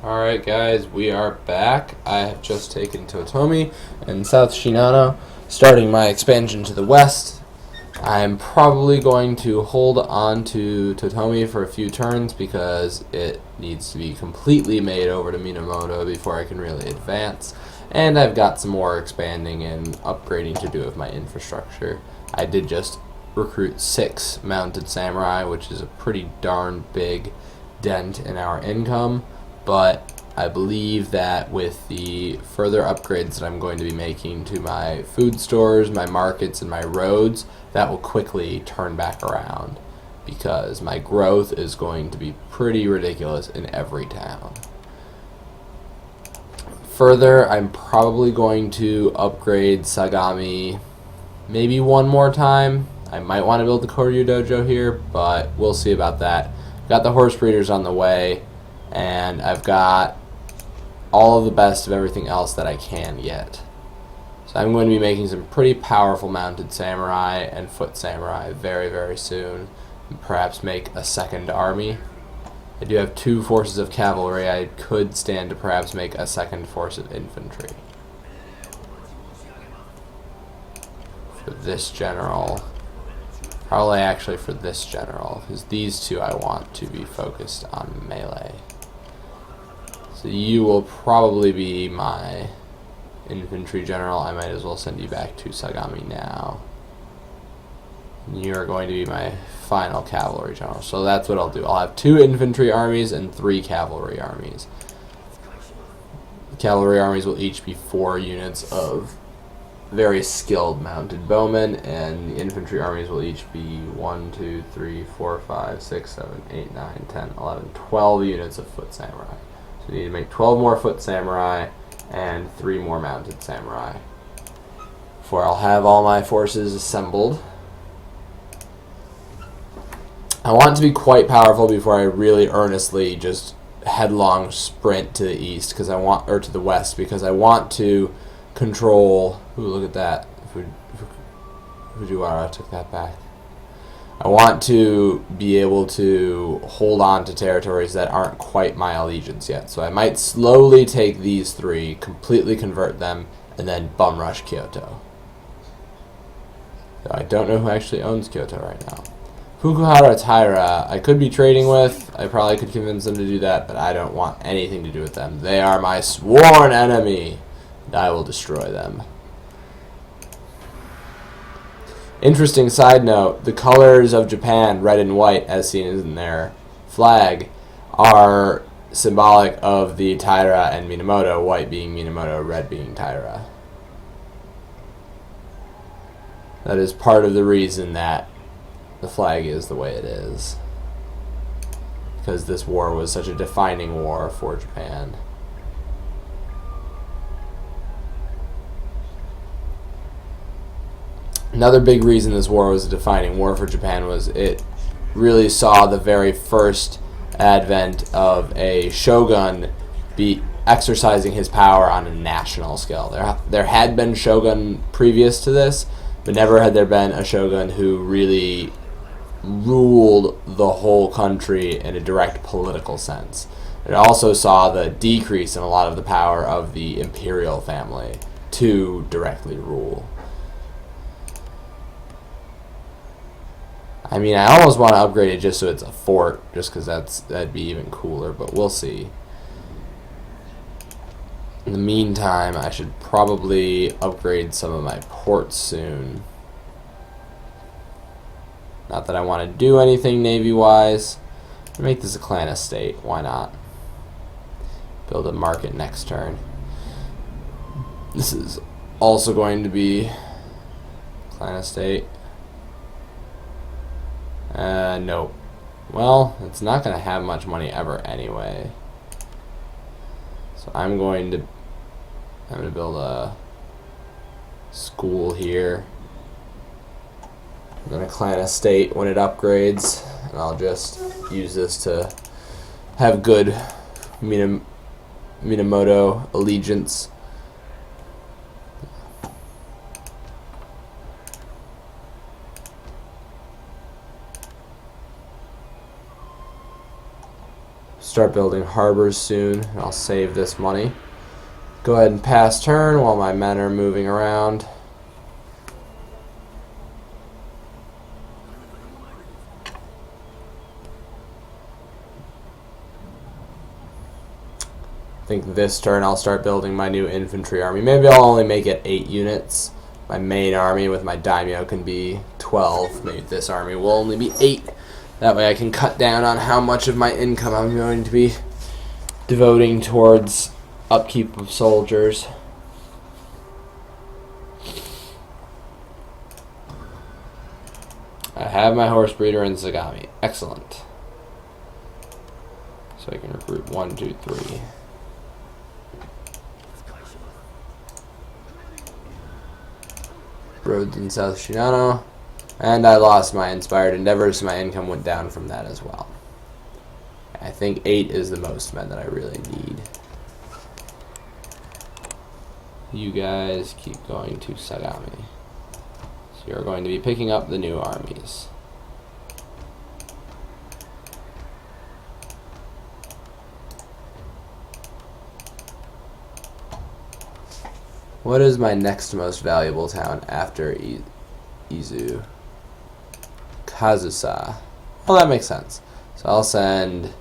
Alright guys, we are back. I have just taken Totomi and South Shinano, starting my expansion to the west. I'm probably going to hold on to Totomi for a few turns because it needs to be completely made over to Minamoto before I can really advance. And I've got some more expanding and upgrading to do with my infrastructure. I did just recruit 6 mounted samurai, which is a pretty darn big dent in our income. But I believe that with the further upgrades that I'm going to be making to my food stores, my markets, and my roads, that will quickly turn back around because my growth is going to be pretty ridiculous in every town. Further, I'm probably going to upgrade Sagami maybe one more time. I might want to build the Koryu Dojo here, but we'll see about that. Got the horse breeders on the way, and I've got all of the best of everything else that I can get. So I'm going to be making some pretty powerful mounted samurai and foot samurai very, very soon, and perhaps make a second army. I do have 2 forces of cavalry. I could stand to perhaps make a second force of infantry. For this general, probably actually for this general, because these 2 I want to be focused on melee. So you will probably be my infantry general. I might as well send you back to Sagami now. You are going to be my final cavalry general. So that's what I'll do. I'll have 2 infantry armies and 3 cavalry armies. The cavalry armies will each be 4 units of very skilled mounted bowmen, and the infantry armies will each be 1, 2, 3, 4, 5, 6, 7, 8, 9, 10, 11, 12 units of foot samurai. So you need to make 12 more foot samurai and 3 more mounted samurai before I'll have all my forces assembled. I want to be quite powerful before I really earnestly just headlong sprint to the east, because I want, or to the west, because I want to control. Ooh, look at that! Fujiwara took that back. I want to be able to hold on to territories that aren't quite my allegiance yet. So I might slowly take these 3, completely convert them, and then bum rush Kyoto. So I don't know who actually owns Kyoto right now. Fukuhara Taira, I could be trading with. I probably could convince them to do that, but I don't want anything to do with them. They are my sworn enemy, and I will destroy them. Interesting side note, the colors of Japan, red and white, as seen in their flag, are symbolic of the Taira and Minamoto, white being Minamoto, red being Taira. That is part of the reason that the flag is the way it is, because this war was such a defining war for Japan. Another big reason this war was a defining war for Japan was it really saw the very first advent of a shogun be exercising his power on a national scale. There had been shogun previous to this, but never had there been a shogun who really ruled the whole country in a direct political sense. It also saw the decrease in a lot of the power of the imperial family to directly rule. I mean, I almost want to upgrade it just so it's a fort, just because that'd be even cooler, but we'll see. In the meantime, I should probably upgrade some of my ports soon. Not that I want to do anything Navy-wise. Make this a clan estate. Why not? Build a market next turn. This is also going to be clan estate. Nope. Well, it's not going to have much money ever anyway. So I'm going to build a school here. And then a clan estate when it upgrades. And I'll just use this to have good Minamoto allegiance. start building harbors soon, and I'll save this money. Go ahead and pass turn while my men are moving around. I think this turn I'll start building my new infantry army. Maybe I'll only make it 8 units. My main army with my daimyo can be 12. Maybe this army will only be 8. That way I can cut down on how much of my income I'm going to be devoting towards upkeep of soldiers. I have my horse breeder in Sagami. Excellent. So I can recruit 1, 2, 3. Roads in South Shinano. And I lost my inspired endeavors, so my income went down from that as well. I think 8 is the most men that I really need. You guys keep going to Sagami. So you're going to be picking up the new armies. What is my next most valuable town after Izu? Kazusa. Well, that makes sense. So I'll send...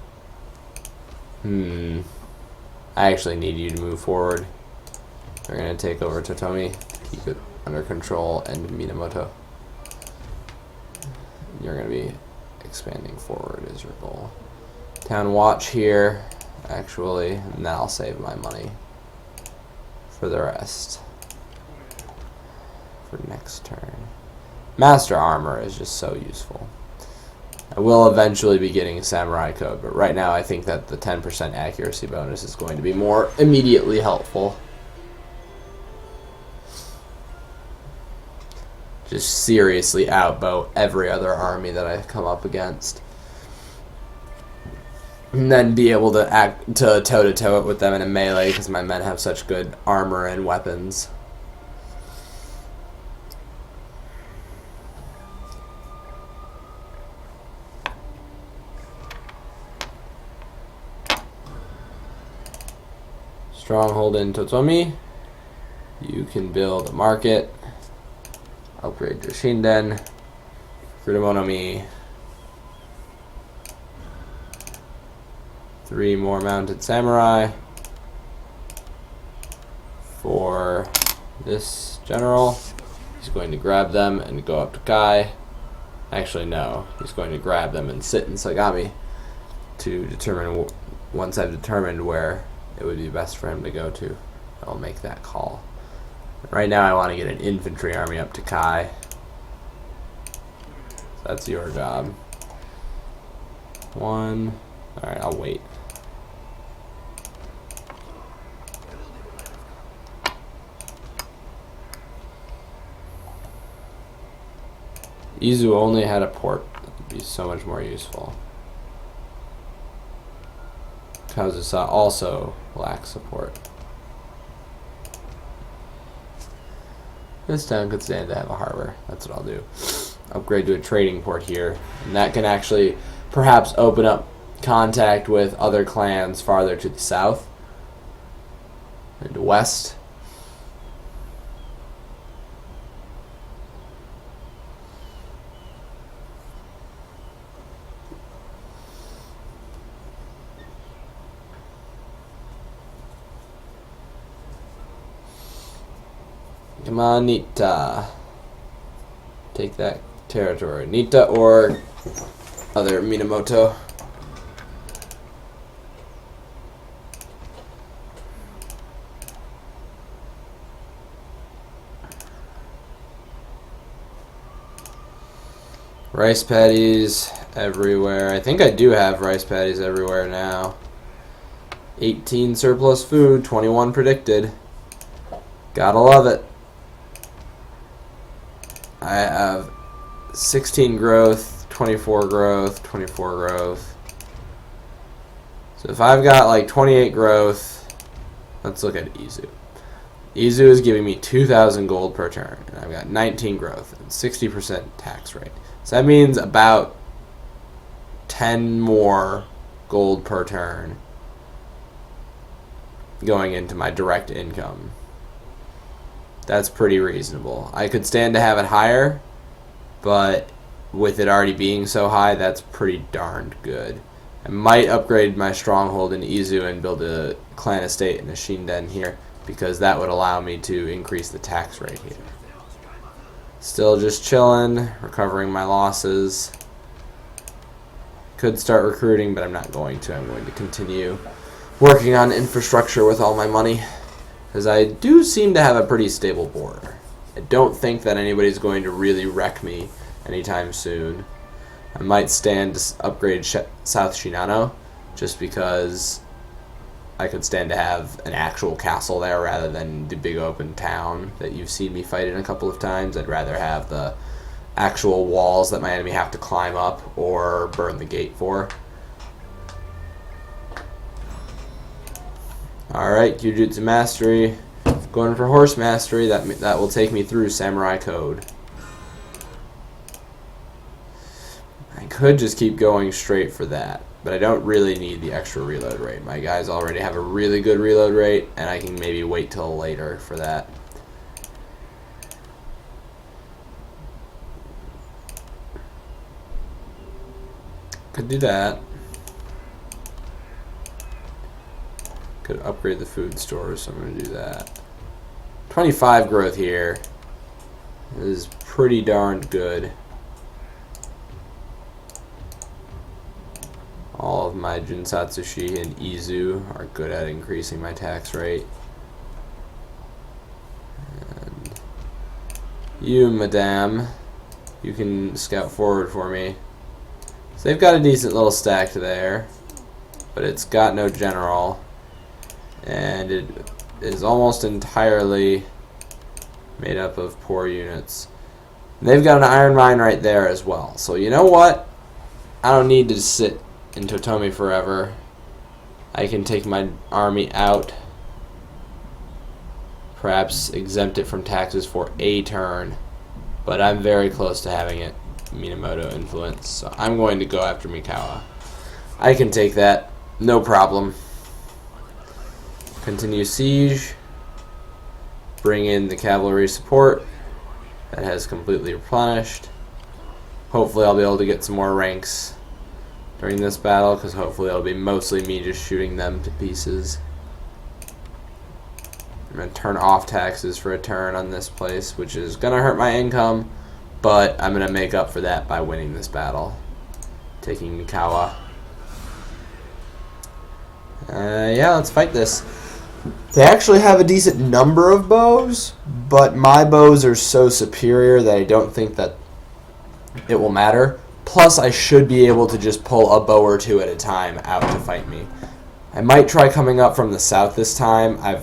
I actually need you to move forward. We're going to take over Totomi, keep it under control, and Minamoto. You're going to be expanding forward is your goal. Town watch here, actually, and then I'll save my money for the rest for next turn. Master armor is just so useful. I will eventually be getting samurai code, but right now I think that the 10% accuracy bonus is going to be more immediately helpful. Just seriously outbow every other army that I come up against. And then be able to act to toe-to-toe it with them in a melee because my men have such good armor and weapons. Stronghold in Totomi. You can build a market. Upgrade to Shinden. Kurumonomi. 3 more mounted samurai. For this general. He's going to grab them and go up to Kai. Actually, no. He's going to grab them and sit in Sagami to determine, once I've determined where it would be best for him to go to, I'll make that call. Right now I want to get an infantry army up to Kai. So that's your job. 1. Alright, I'll wait. Izu only had a port. That would be so much more useful. Kazusa also lacks support. This town could stand to have a harbor. That's what I'll do. Upgrade to a trading port here. And that can actually perhaps open up contact with other clans farther to the south and west. Come on, Nita. Take that territory. Nita or other Minamoto. Rice paddies everywhere. I think I do have rice paddies everywhere now. 18 surplus food, 21 predicted. Gotta love it. I have 16 growth, 24 growth, 24 growth. So if I've got like 28 growth, let's look at Izu. Izu is giving me 2,000 gold per turn, and I've got 19 growth and 60% tax rate. So that means about 10 more gold per turn going into my direct income. That's pretty reasonable. I could stand to have it higher, but with it already being so high, that's pretty darned good. I might upgrade my stronghold in Izu and build a clan estate and a Shinden here, because that would allow me to increase the tax rate here. Still just chilling, recovering my losses. Could start recruiting, but I'm not going to. I'm going to continue working on infrastructure with all my money, because I do seem to have a pretty stable border. I don't think that anybody's going to really wreck me anytime soon. I might stand to upgrade South Shinano, just because I could stand to have an actual castle there rather than the big open town that you've seen me fight in a couple of times. I'd rather have the actual walls that my enemy have to climb up or burn the gate for. Alright, Kyujutsu Mastery. Going for Horse Mastery, that will take me through Samurai Code. I could just keep going straight for that, but I don't really need the extra reload rate. My guys already have a really good reload rate, and I can maybe wait till later for that. Could do that. Could upgrade the food stores, so I'm going to do that. 25 growth here is pretty darned good. All of my Junsatsushi and Izu are good at increasing my tax rate. And you, madame, you can scout forward for me. So they've got a decent little stack there, but it's got no general, and it is almost entirely made up of poor units. And they've got an iron mine right there as well. So you know what? I don't need to sit in Totomi forever. I can take my army out, perhaps exempt it from taxes for a turn, but I'm very close to having it Minamoto influence, so I'm going to go after Mikawa. I can take that, no problem. Continue siege. Bring in the cavalry support. That has completely replenished. Hopefully I'll be able to get some more ranks during this battle, because hopefully it'll be mostly me just shooting them to pieces. I'm going to turn off taxes for a turn on this place, which is going to hurt my income, but I'm going to make up for that by winning this battle. Taking Mikawa. Yeah, let's fight this. They actually have a decent number of bows, but my bows are so superior that I don't think that it will matter. Plus, I should be able to just pull a bow or two at a time out to fight me. I might try coming up from the south this time. I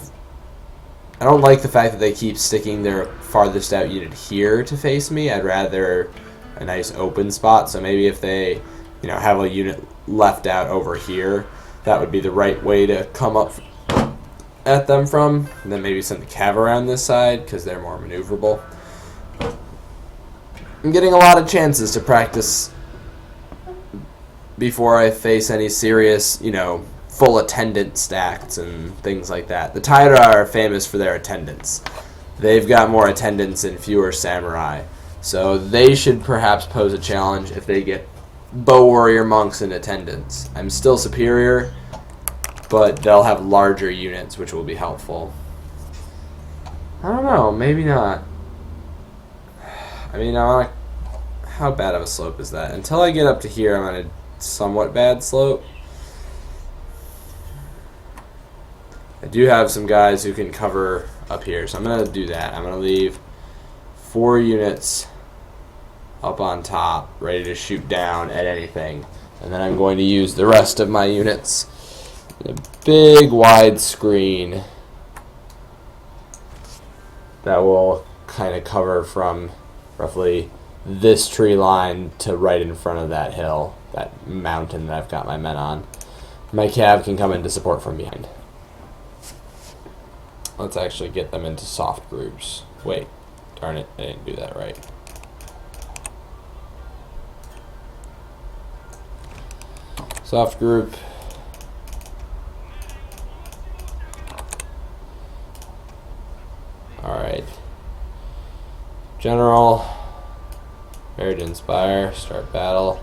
don't like the fact that they keep sticking their farthest out unit here to face me. I'd rather a nice open spot. So maybe if they, have a unit left out over here, that would be the right way to come up at them from. And then maybe send the cav around this side because they're more maneuverable. I'm getting a lot of chances to practice before I face any serious, full attendant stacks and things like that. The Taira are famous for their attendants. They've got more attendants and fewer samurai. So they should perhaps pose a challenge if they get bow warrior monks in attendance. I'm still superior, but they'll have larger units, which will be helpful. I don't know, maybe not. I mean, how bad of a slope is that? Until I get up to here, I'm on a somewhat bad slope. I do have some guys who can cover up here, so I'm going to do that. I'm going to leave 4 units up on top, ready to shoot down at anything. And then I'm going to use the rest of my units in a big wide screen that will kind of cover from roughly this tree line to right in front of that hill, that mountain that I've got my men on. My cav can come in to support from behind. Let's actually get them into soft groups. Wait, darn it, I didn't do that right. Soft group, General. Ready to inspire. Start battle.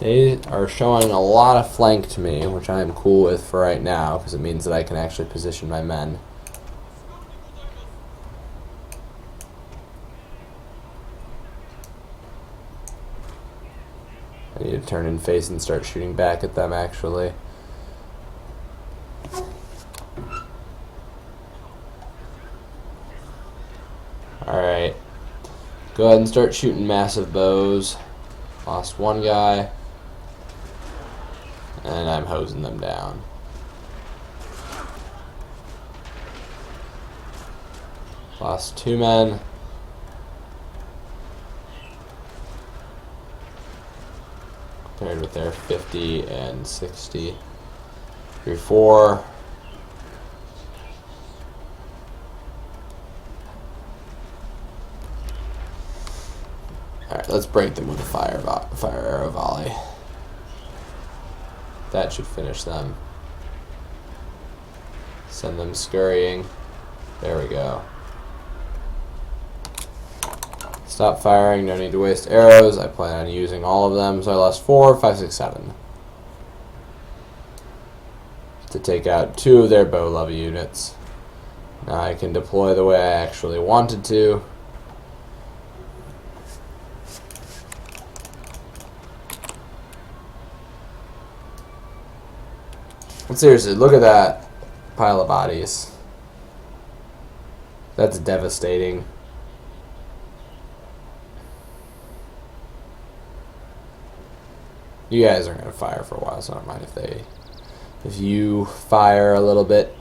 They are showing a lot of flank to me, which I am cool with for right now, because it means that I can actually position my men. I need to turn and face and start shooting back at them, actually. Alright. Go ahead and start shooting massive bows. Lost one guy. And I'm hosing them down. Lost 2 men. Compared with their 50 and 60. 3, 4. Alright, let's break them with a fire arrow volley. That should finish them. Send them scurrying. There we go. Stop firing, no need to waste arrows. I plan on using all of them, so I lost 4, 5, 6, 7. To take out 2 of their bow level units. Now I can deploy the way I actually wanted to. And seriously, look at that pile of bodies. That's devastating. You guys are gonna fire for a while, so I don't mind if you fire a little bit.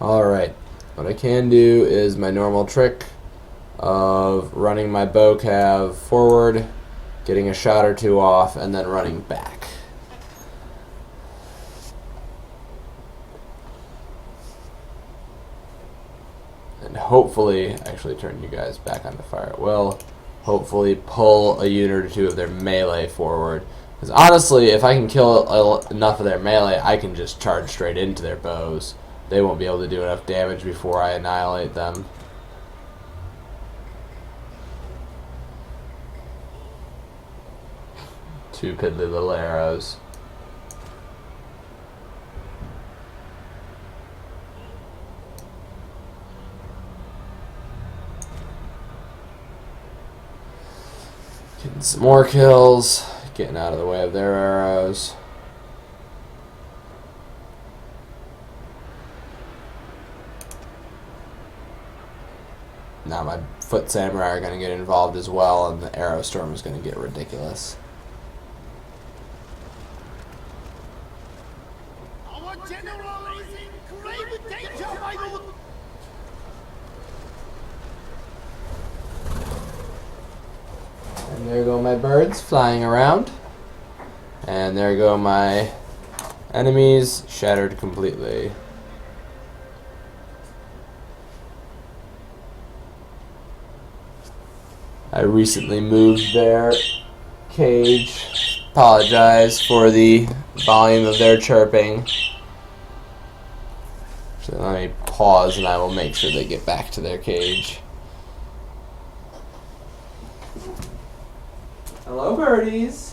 Alright, what I can do is my normal trick of running my bow cav forward, getting a shot or 2 off, and then running back. And hopefully, actually turn you guys back onto fire at will, hopefully pull a unit or 2 of their melee forward. Because honestly, if I can kill enough of their melee, I can just charge straight into their bows. They won't be able to do enough damage before I annihilate them. Two piddly little arrows. Getting some more kills. Getting out of the way of their arrows. Now my foot samurai are going to get involved as well, and the arrow storm is going to get ridiculous. Our general is in grave danger, my lord. And there go my birds flying around. And there go my enemies shattered completely. I recently moved their cage. Apologize for the volume of their chirping. So let me pause and I will make sure they get back to their cage. Hello, birdies.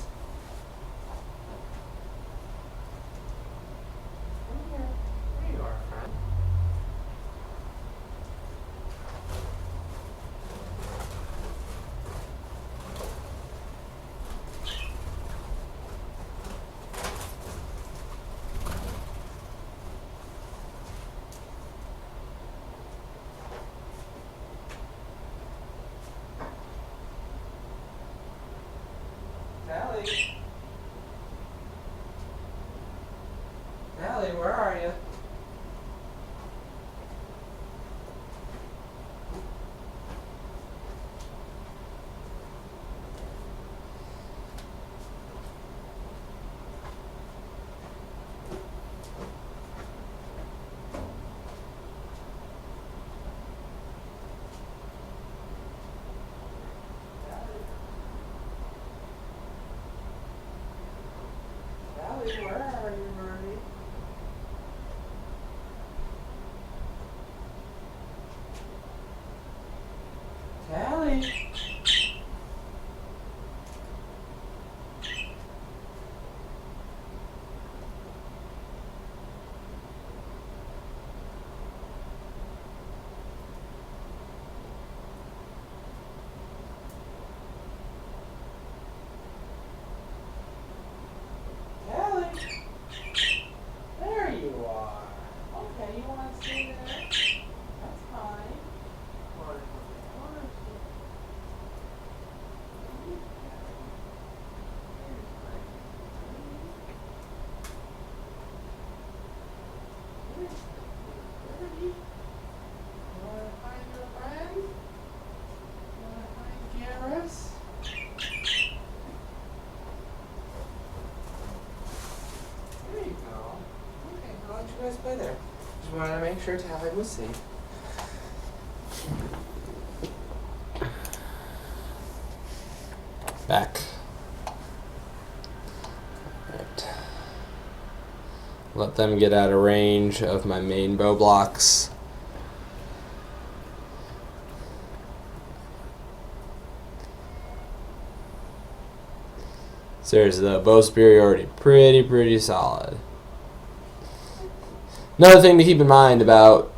Allie, where are you? want to make sure Tally was safe. Back. Right. Let them get out of range of my main bow blocks. Seriously though, bow superiority, pretty solid. Another thing to keep in mind about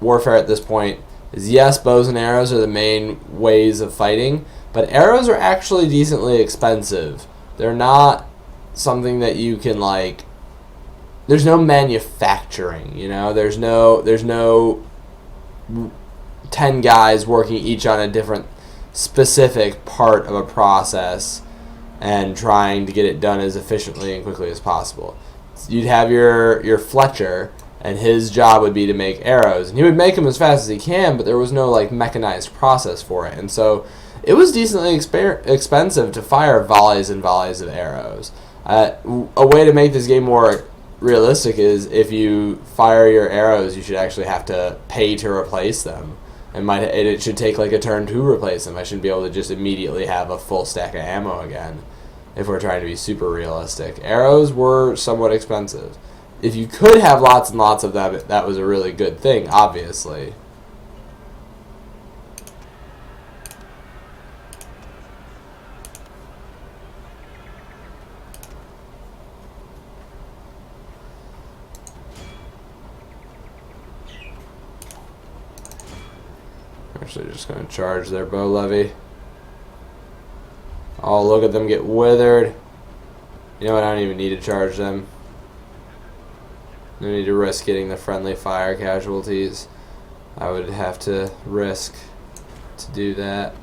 warfare at this point is yes, bows and arrows are the main ways of fighting, but arrows are actually decently expensive. They're not something that you can like. There's no manufacturing, you know. There's no 10 guys working each on a different specific part of a process and trying to get it done as efficiently and quickly as possible. You'd have your Fletcher, and his job would be to make arrows, and he would make them as fast as he can, but there was no like mechanized process for it, and so it was decently expensive to fire volleys and volleys of arrows. A way to make this game more realistic is if you fire your arrows, you should actually have to pay to replace them. It should take like a turn to replace them. I shouldn't be able to just immediately have a full stack of ammo again if we're trying to be super realistic. Arrows were somewhat expensive. If you could have lots and lots of them, that was a really good thing, obviously. Actually, just going to charge their bow levy. Oh, look at them get withered. You know what? I don't even need to charge them. No need to risk getting the friendly fire casualties. I would have to risk to do that.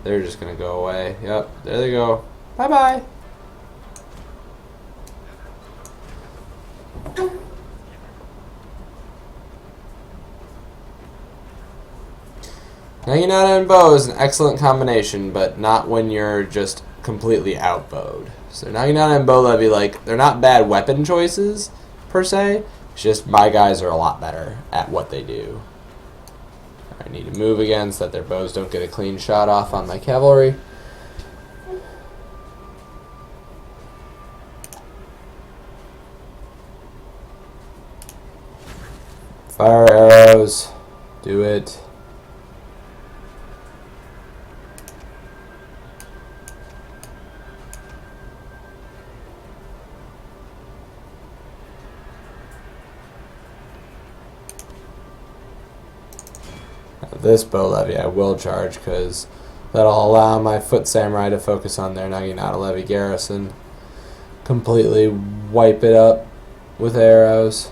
They're just going to go away. Yep, there they go. Bye-bye. Naginata and bow is an excellent combination, but not when you're just completely outbowed. So Naginata and bow levy, like, they're not bad weapon choices, per se. It's just my guys are a lot better at what they do. I need to move again so that their bows don't get a clean shot off on my cavalry. Fire arrows. Do it. This bow levy I will charge because that'll allow my foot samurai to focus on their Naginata levy garrison. Completely wipe it up with arrows.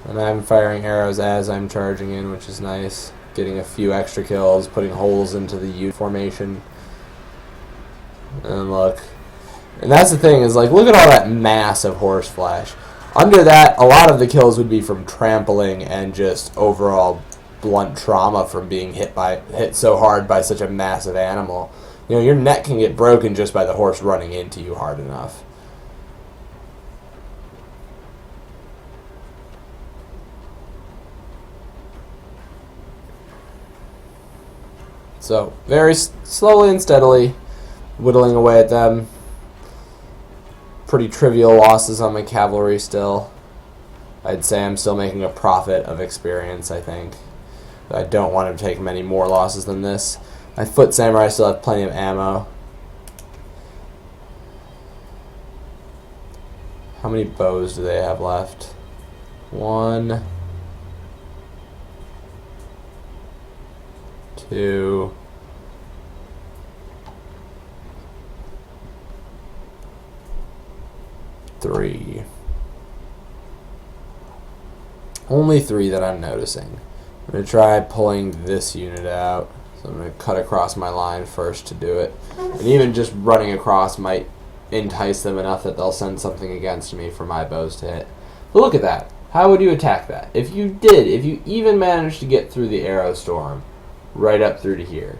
And I'm firing arrows as I'm charging in, which is nice. Getting a few extra kills, putting holes into the U formation. And look. And that's the thing, is like, look at all that mass of horse flesh. Under that, a lot of the kills would be from trampling and just overall blunt trauma from being hit so hard by such a massive animal. You know, your neck can get broken just by the horse running into you hard enough. So, very slowly and steadily whittling away at them. Pretty trivial losses on my cavalry still. I'd say I'm still making a profit of experience, I think. I don't want to take many more losses than this. My foot samurai still have plenty of ammo. How many bows do they have left? 1, 2, 3. Only 3 that I'm noticing. I'm going to try pulling this unit out. So I'm going to cut across my line first to do it. And even just running across might entice them enough that they'll send something against me for my bows to hit. But look at that. How would you attack that? If you even managed to get through the arrow storm, right up through to here,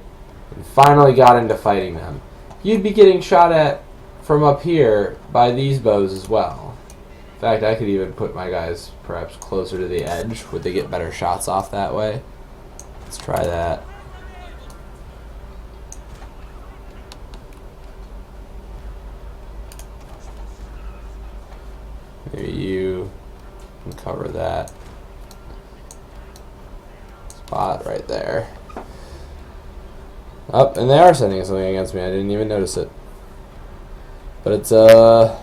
and finally got into fighting them, you'd be getting shot at from up here by these bows as well. In fact, I could even put my guys perhaps closer to the edge. Would they get better shots off that way? Let's try that. Maybe you can cover that spot right there. Oh, and they are sending something against me. I didn't even notice it. But it's a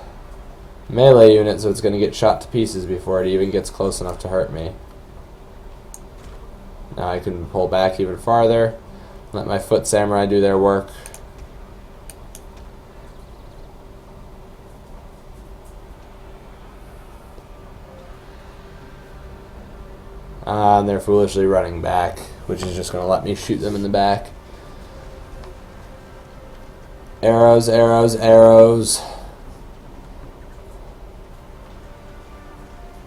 melee unit, so it's going to get shot to pieces before it even gets close enough to hurt me. Now I can pull back even farther, let my foot samurai do their work. And they're foolishly running back, which is just going to let me shoot them in the back. Arrows, arrows, arrows.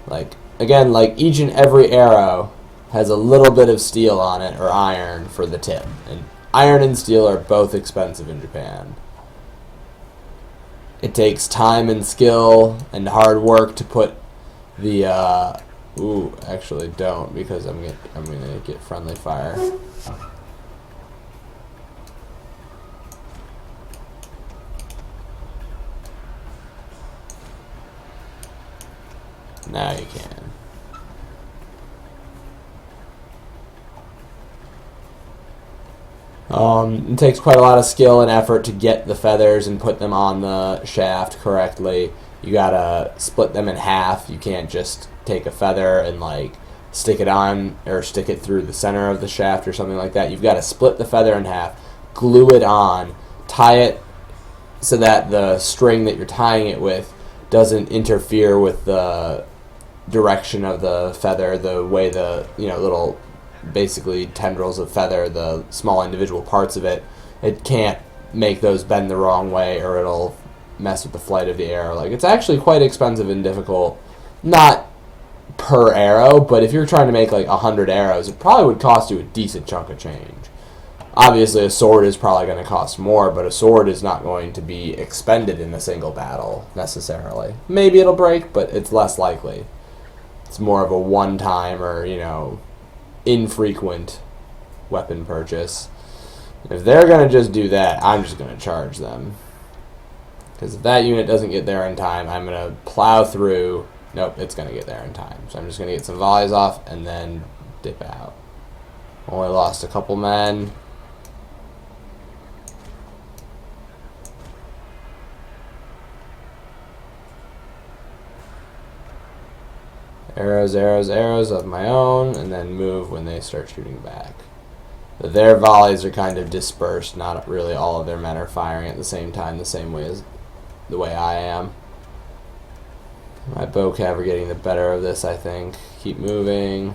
Like, again, like each and every arrow has a little bit of steel on it, or iron, for the tip. And iron and steel are both expensive in Japan. It takes time and skill and hard work to put the, ooh, actually don't, because I'm gonna get friendly fire. Now you can. It takes quite a lot of skill and effort to get the feathers and put them on the shaft correctly. You gotta split them in half. You can't just take a feather and like stick it on or stick it through the center of the shaft or something like that. You've got to split the feather in half, glue it on, tie it so that the string that you're tying it with doesn't interfere with the direction of the feather, the way the little basically tendrils of feather, the small individual parts of it, it can't make those bend the wrong way or it'll mess with the flight of the arrow. Like, it's actually quite expensive and difficult, not per arrow, but if you're trying to make like 100 arrows, it probably would cost you a decent chunk of change. Obviously a sword is probably going to cost more, but a sword is not going to be expended in a single battle necessarily. Maybe it'll break, but it's less likely. It's more of a one-time or, infrequent weapon purchase. If they're going to just do that, I'm just going to charge them. Because if that unit doesn't get there in time, I'm going to plow through. Nope, it's going to get there in time. So I'm just going to get some volleys off and then dip out. Only lost a couple men. Arrows, arrows, arrows of my own, and then move when they start shooting back. But their volleys are kind of dispersed. Not really all of their men are firing at the same time, the same way as the way I am. My bow cav are getting the better of this, I think. Keep moving.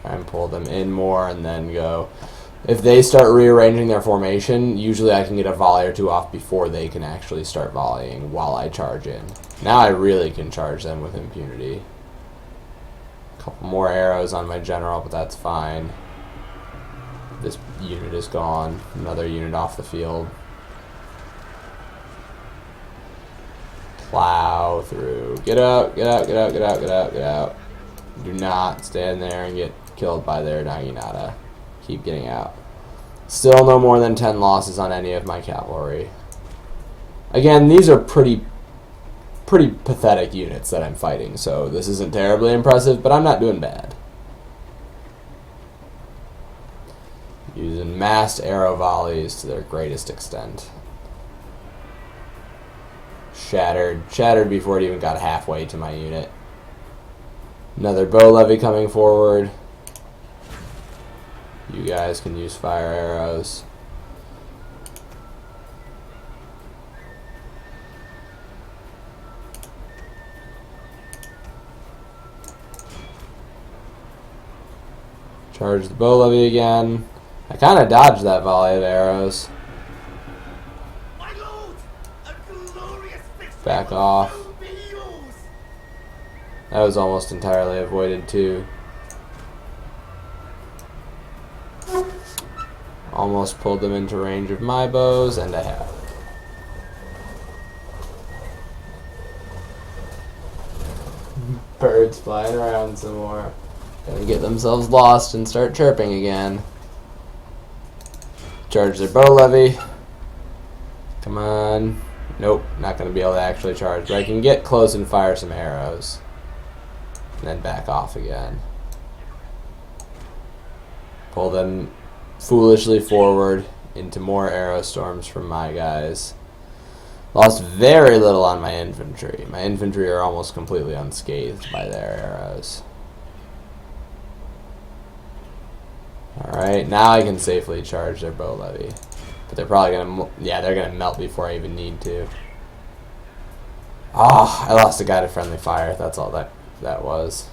Try and pull them in more and then go. If they start rearranging their formation, usually I can get a volley or two off before they can actually start volleying while I charge in. Now I really can charge them with impunity. A couple more arrows on my general, but that's fine. This unit is gone. Another unit off the field. Plow through. Get out, get out, get out, get out, get out, get out. Do not stand there and get killed by their Naginata. Keep getting out. Still no more than 10 losses on any of my cavalry. Again, these are pretty pathetic units that I'm fighting, so this isn't terribly impressive, but I'm not doing bad. Using massed arrow volleys to their greatest extent. Shattered before it even got halfway to my unit. Another bow levy coming forward. You guys can use fire arrows. Charge the bow levy again. I kind of dodged that volley of arrows. My lord, a glorious victory Back off. will be yours. That was almost entirely avoided too. Almost pulled them into range of my bows, and I have. birds flying around some more. Gonna get themselves lost and start chirping again. Charge their bow levy. Come on. Nope, not gonna be able to actually charge, but I can get close and fire some arrows. And then back off again. Pull them foolishly forward into more arrow storms from my guys. Lost very little on my infantry. My infantry are almost completely unscathed by their arrows. Alright, now I can safely charge their bow levy. But they're probably gonna, yeah, they're gonna melt before I even need to. Ah, I lost a guy to friendly fire. That's all that was.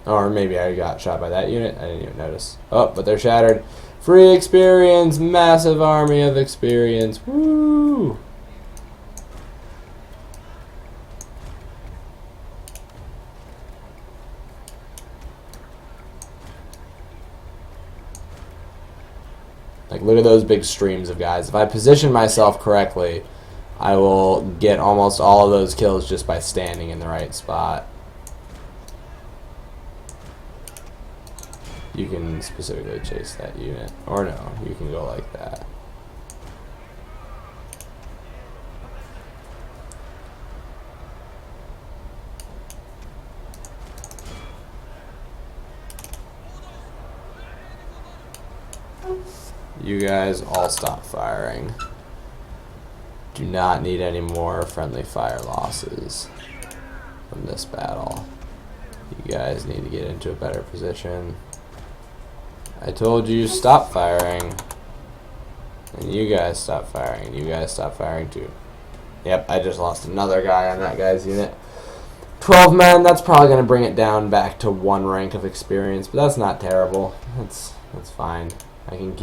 Or maybe I got shot by that unit. I didn't even notice. Oh, but they're shattered. Free experience! Massive army of experience. Woo! Like, look at those big streams of guys. If I position myself correctly, I will get almost all of those kills just by standing in the right spot. You can specifically chase that unit. Or no, you can go like that. You guys all stop firing. Do not need any more friendly fire losses from this battle. You guys need to get into a better position. I told you stop firing. And you guys stop firing. And you guys stop firing too. Yep, I just lost another guy on that guy's unit. 12 men, that's probably going to bring it down back to 1 rank of experience, but that's not terrible. That's fine. I can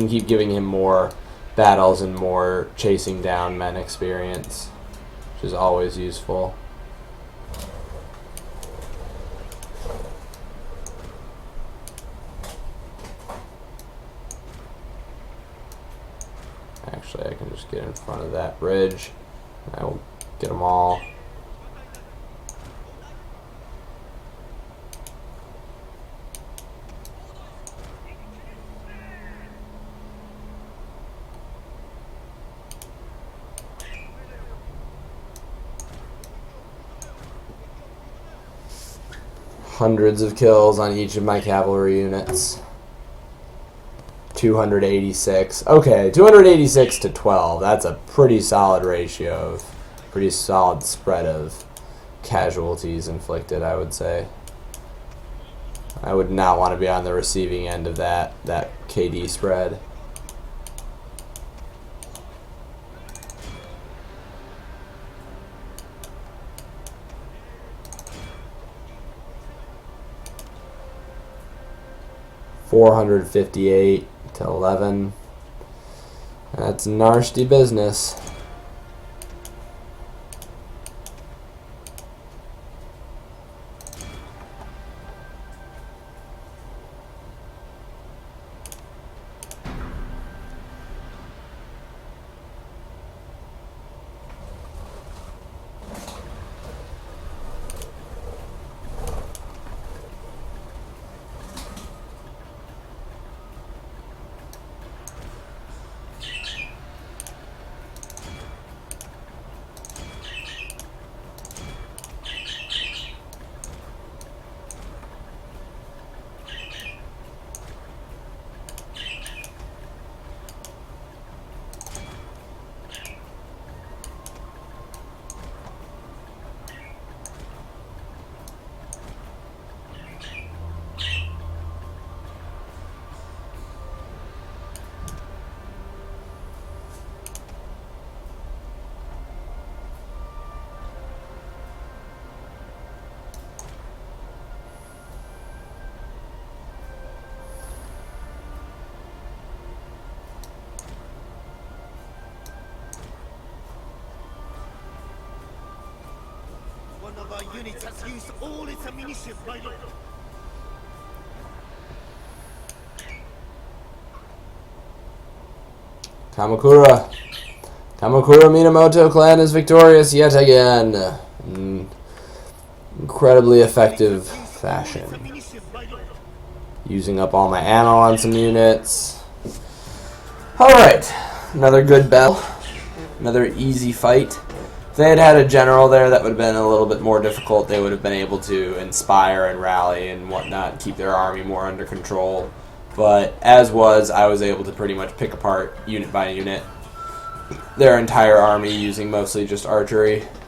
keep giving him more battles and more chasing down men experience, which is always useful. Actually, I can just get in front of that bridge. I will get them all. Hundreds of kills on each of my cavalry units. 286. Okay, 286 to 12. That's a pretty solid ratio, pretty solid spread of casualties inflicted, I would say. I would not want to be on the receiving end of that KD spread. $458 to 11. That's nasty business. One of our units has used all its ammunition, my lord. Kamakura Minamoto clan is victorious yet again. incredibly effective fashion. Using up all my ammo on some units. Alright, another good battle. Another easy fight. If they had had a general there, that would have been a little bit more difficult. They would have been able to inspire and rally and whatnot, keep their army more under control. But as was, I was able to pretty much pick apart, unit by unit, their entire army using mostly just archery.